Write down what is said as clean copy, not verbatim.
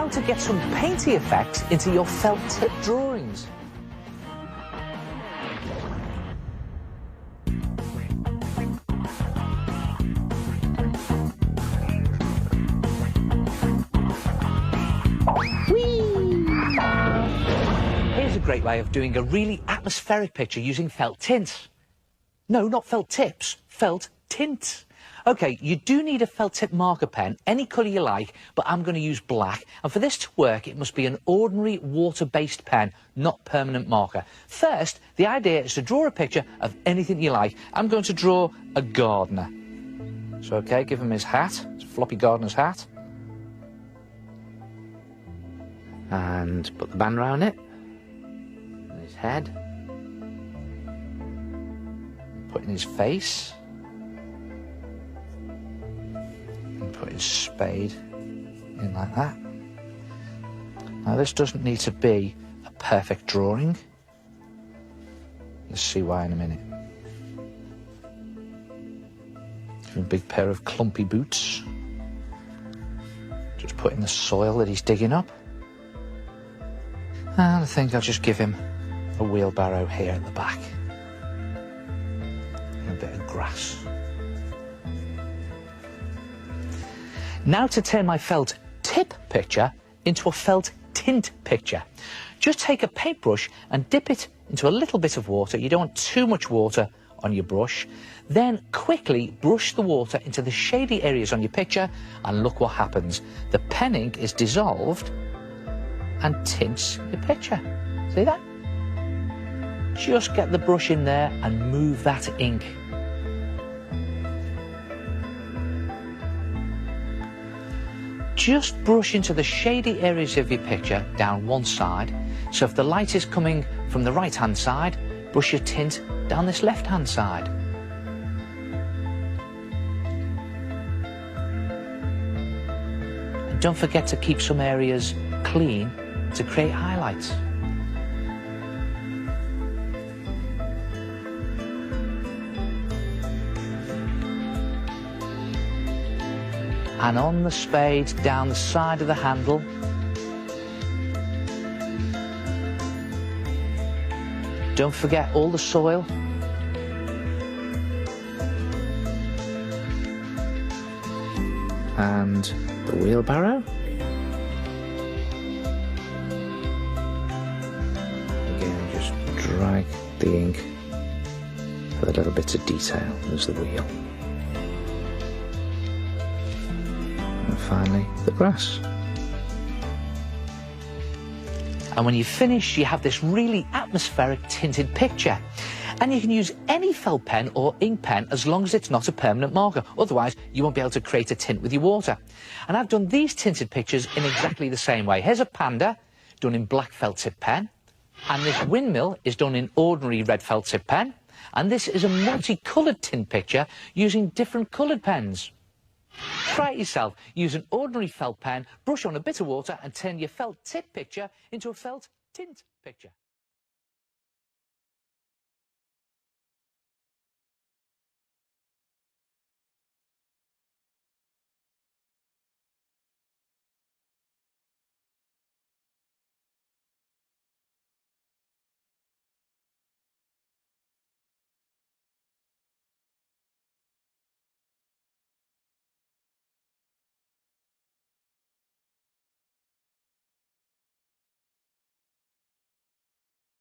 Now to get some painty effects into your felt tip drawings. Here's a great way of doing a really atmospheric picture using felt tint. No, not felt tips, felt tint. OK, you do need a felt tip marker pen, any colour you like, but I'm going to use black. And for this to work, it must be an ordinary water-based pen, not permanent marker. First, the idea is to draw a picture of anything you like. I'm going to draw a gardener. So, OK, give him his hat, his floppy gardener's hat. And put the band around it. And his head. Put in his face. Put his spade in like that. Now this doesn't need to be a perfect drawing. You'll see why in a minute. Give him a big pair of clumpy boots. Just put in the soil that he's digging up. And I think I'll just give him a wheelbarrow here at the back. And a bit of grass. Now to turn my felt tip picture into a felt tint picture. Just take a paintbrush and dip it into a little bit of water. You don't want too much water on your brush. Then quickly brush the water into the shady areas on your picture and look what happens. The pen ink is dissolved and tints your picture. See that? Just get the brush in there and move that ink. Just brush into the shady areas of your picture down one side. So if the light is coming from the right-hand side, brush your tint down this left-hand side. And don't forget to keep some areas clean to create highlights. And on the spade, down the side of the handle. Don't forget all the soil. And the wheelbarrow. Again, just drag the ink for the little bits of detail. There's the wheel. Finally, the grass. And when you finish, you have this really atmospheric tinted picture. And you can use any felt pen or ink pen as long as it's not a permanent marker. Otherwise, you won't be able to create a tint with your water. And I've done these tinted pictures in exactly the same way. Here's a panda done in black felt tip pen. And this windmill is done in ordinary red felt tip pen. And this is a multicoloured tint picture using different coloured pens. Try it yourself. Use an ordinary felt pen, brush on a bit of water and turn your felt tip picture into a felt tint picture.